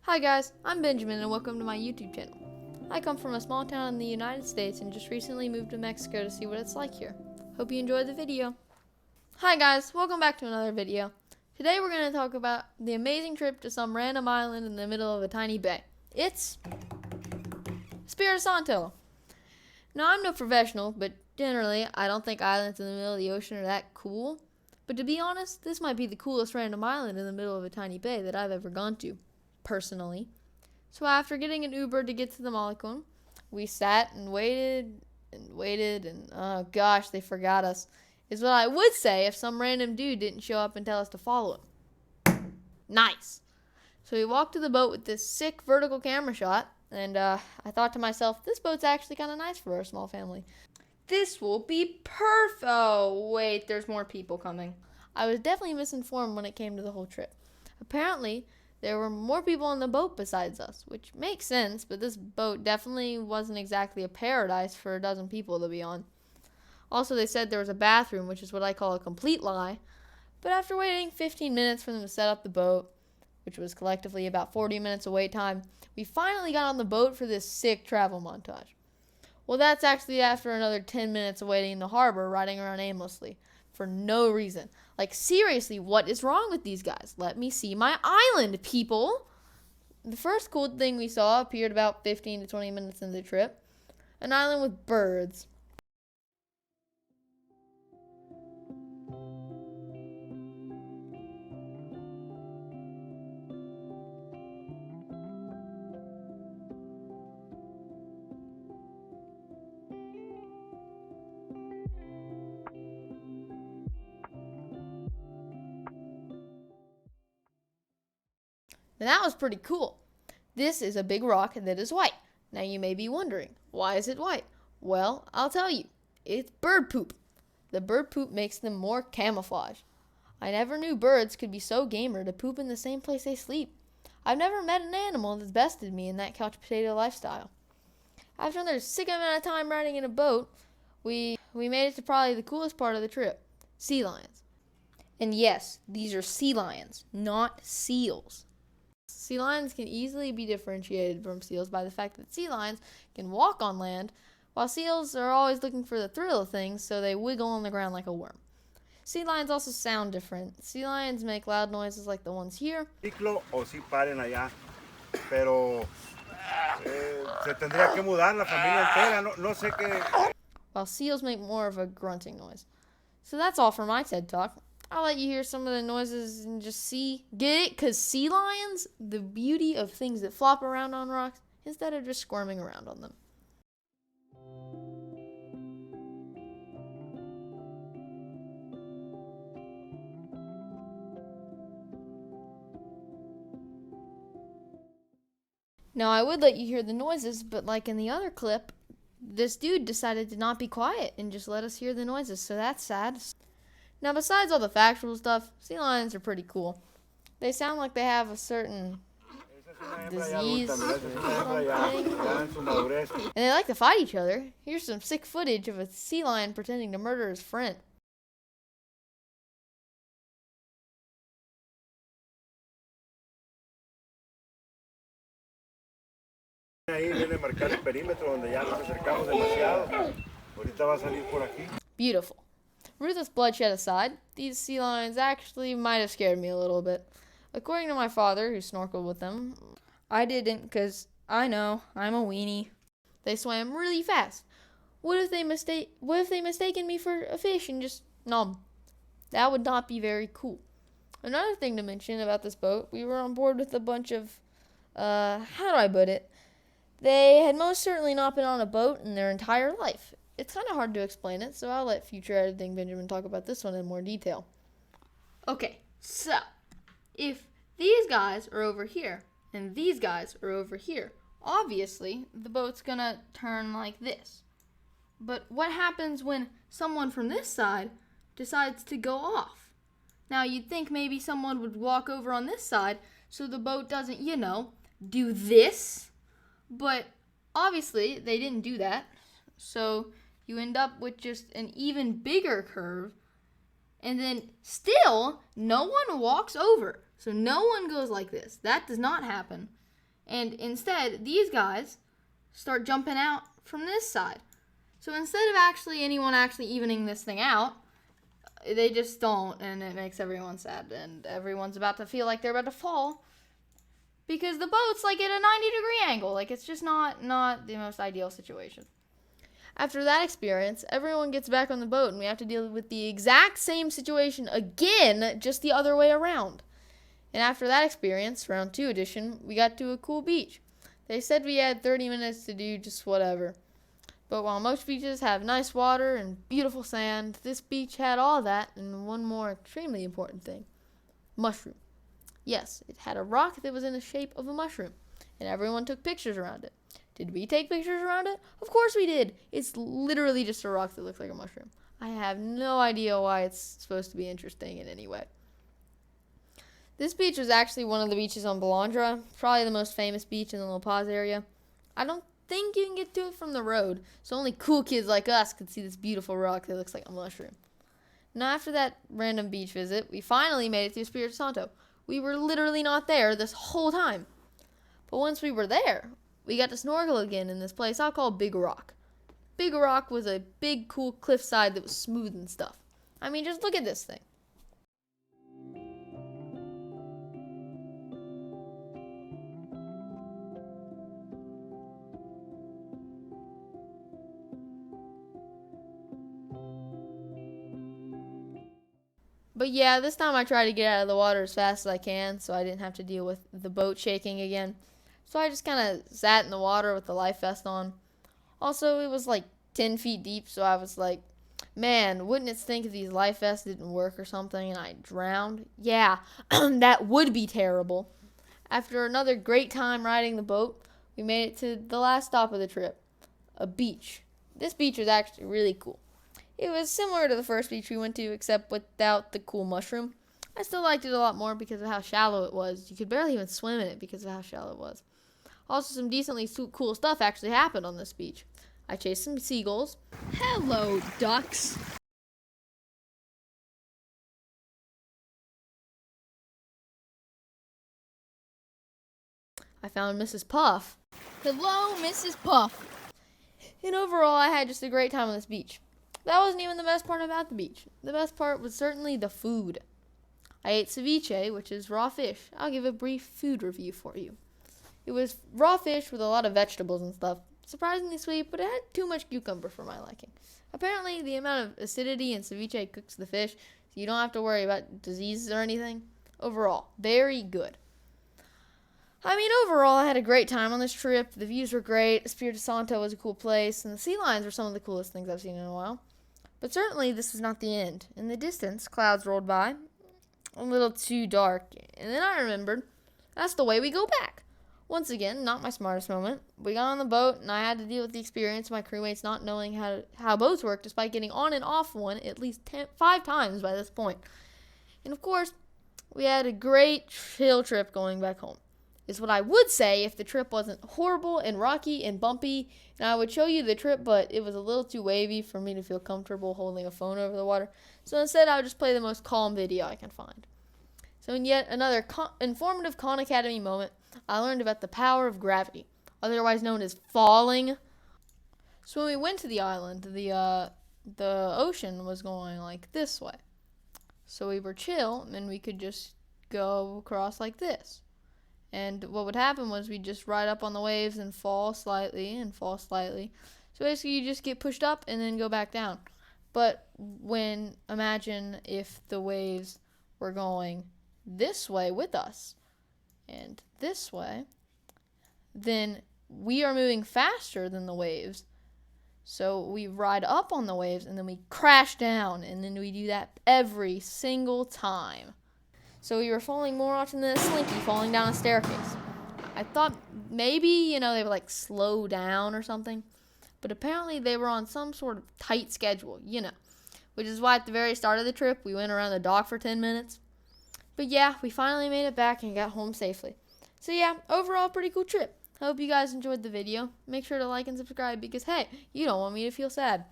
Hi guys, I'm Benjamin and welcome to my YouTube channel. I come from a small town in the United States and just recently moved to Mexico to see what it's like here. Hope you enjoyed the video. Hi guys, welcome back to another video. Today we're going to talk about the amazing trip to some random island in the middle of a tiny bay. It's Espiritu Santo. Now I'm no professional, but generally I don't think islands in the middle of the ocean are that cool. But to be honest, this might be the coolest random island in the middle of a tiny bay that I've ever gone to. Personally. So after getting an Uber to get to the Malecon, we sat and waited and oh gosh, they forgot us, is what I would say if some random dude didn't show up and tell us to follow him. Nice. So we walked to the boat with this sick vertical camera shot, and I thought to myself, this boat's actually kind of nice for our small family. This will be perfect. Oh wait, there's more people coming. I was definitely misinformed when it came to the whole trip. Apparently, there were more people on the boat besides us, which makes sense, but this boat definitely wasn't exactly a paradise for a dozen people to be on. Also, they said there was a bathroom, which is what I call a complete lie, but after waiting 15 minutes for them to set up the boat, which was collectively about 40 minutes of wait time, we finally got on the boat for this sick travel montage. Well, that's actually after another 10 minutes of waiting in the harbor, riding around aimlessly, for no reason. Like, seriously, what is wrong with these guys? Let me see my island, people. The first cool thing we saw appeared about 15 to 20 minutes into the trip. An island with birds. And that was pretty cool. This is a big rock that is white. Now you may be wondering, why is it white? Well, I'll tell you. It's bird poop. The bird poop makes them more camouflage. I never knew birds could be so gamer to poop in the same place they sleep. I've never met an animal that's bested me in that couch potato lifestyle. After another sick amount of time riding in a boat, we made it to probably the coolest part of the trip. Sea lions. And yes, these are sea lions, not seals. Sea lions can easily be differentiated from seals by the fact that sea lions can walk on land, while seals are always looking for the thrill of things, so they wiggle on the ground like a worm. Sea lions also sound different. Sea lions make loud noises like the ones here. O si paren allá, pero se tendría que mudar la familia entera, no sé qué. While seals make more of a grunting noise. So that's all for my TED Talk. I'll let you hear some of the noises and just see. Get it? Because sea lions, the beauty of things that flop around on rocks instead of just squirming around on them. Now, I would let you hear the noises, but like in the other clip, this dude decided to not be quiet and just let us hear the noises, so that's sad. Now, besides all the factual stuff, sea lions are pretty cool. They sound like they have a certain disease or something. And they like to fight each other. Here's some sick footage of a sea lion pretending to murder his friend. Ahí viene a marcar el perímetro donde ya nos acercamos demasiado. Ahorita va a salir por aquí. Beautiful. Ruthless bloodshed aside, these sea lions actually might have scared me a little bit. According to my father, who snorkeled with them, I didn't because I know, I'm a weenie. They swam really fast. What if they mistaken me for a fish and just numb? That would not be very cool. Another thing to mention about this boat, we were on board with a bunch of, how do I put it? They had most certainly not been on a boat in their entire life. It's kind of hard to explain it, so I'll let future editing Benjamin talk about this one in more detail. Okay, so if these guys are over here and these guys are over here, obviously the boat's gonna turn like this. But what happens when someone from this side decides to go off? Now you'd think maybe someone would walk over on this side so the boat doesn't, do this. But obviously they didn't do that. So you end up with just an even bigger curve. And then still, no one walks over. So no one goes like this. That does not happen. And instead, these guys start jumping out from this side. So instead of anyone evening this thing out, they just don't, and it makes everyone sad, and everyone's about to feel like they're about to fall because the boat's like at a 90-degree angle. Like, it's just not the most ideal situation. After that experience, everyone gets back on the boat, and we have to deal with the exact same situation again, just the other way around. And after that experience, round 2 edition, we got to a cool beach. They said we had 30 minutes to do just whatever. But while most beaches have nice water and beautiful sand, this beach had all that and one more extremely important thing. Mushroom. Yes, it had a rock that was in the shape of a mushroom, and everyone took pictures around it. Did we take pictures around it? Of course we did. It's literally just a rock that looks like a mushroom. I have no idea why it's supposed to be interesting in any way. This beach was actually one of the beaches on Balandra, probably the most famous beach in the La Paz area. I don't think you can get to it from the road, so only cool kids like us could see this beautiful rock that looks like a mushroom. Now, after that random beach visit, we finally made it to Espiritu Santo. We were literally not there this whole time. But once we were there, we got to snorkel again in this place I'll call Big Rock. Big Rock was a big, cool cliffside that was smooth and stuff. I mean, just look at this thing. But yeah, this time I tried to get out of the water as fast as I can so I didn't have to deal with the boat shaking again. So I just kind of sat in the water with the life vest on. Also, it was like 10 feet deep, so I was like, man, wouldn't it stink if these life vests didn't work or something and I drowned? Yeah, that would be terrible. After another great time riding the boat, we made it to the last stop of the trip, a beach. This beach was actually really cool. It was similar to the first beach we went to, except without the cool mushroom. I still liked it a lot more because of how shallow it was. You could barely even swim in it because of how shallow it was. Also, some decently cool stuff actually happened on this beach. I chased some seagulls. Hello, ducks. I found Mrs. Puff. Hello, Mrs. Puff. And overall, I had just a great time on this beach. That wasn't even the best part about the beach. The best part was certainly the food. I ate ceviche, which is raw fish. I'll give a brief food review for you. It was raw fish with a lot of vegetables and stuff. Surprisingly sweet, but it had too much cucumber for my liking. Apparently, the amount of acidity in ceviche cooks the fish, so you don't have to worry about diseases or anything. Overall, very good. Overall, I had a great time on this trip. The views were great. Espiritu Santo was a cool place, and the sea lions were some of the coolest things I've seen in a while. But certainly, this was not the end. In the distance, clouds rolled by, a little too dark, and then I remembered, that's the way we go back. Once again, not my smartest moment. We got on the boat, and I had to deal with the experience of my crewmates not knowing how boats work, despite getting on and off one at least 5 times by this point. And of course, we had a great chill trip going back home. Is what I would say if the trip wasn't horrible and rocky and bumpy, and I would show you the trip, but it was a little too wavy for me to feel comfortable holding a phone over the water. So instead, I would just play the most calm video I can find. So in yet another informative Khan Academy moment, I learned about the power of gravity, otherwise known as falling. So when we went to the island, the ocean was going like this way. So we were chill, and we could just go across like this. And what would happen was we'd just ride up on the waves and fall slightly and fall slightly. So basically you just get pushed up and then go back down. But imagine if the waves were going this way with us and this way, then we are moving faster than the waves. So we ride up on the waves and then we crash down, and then we do that every single time. So we were falling more often than a slinky falling down a staircase. I thought maybe, they would like slow down or something. But apparently they were on some sort of tight schedule, Which is why at the very start of the trip, we went around the dock for 10 minutes. But yeah, we finally made it back and got home safely. So yeah, overall pretty cool trip. I hope you guys enjoyed the video. Make sure to like and subscribe because, hey, you don't want me to feel sad.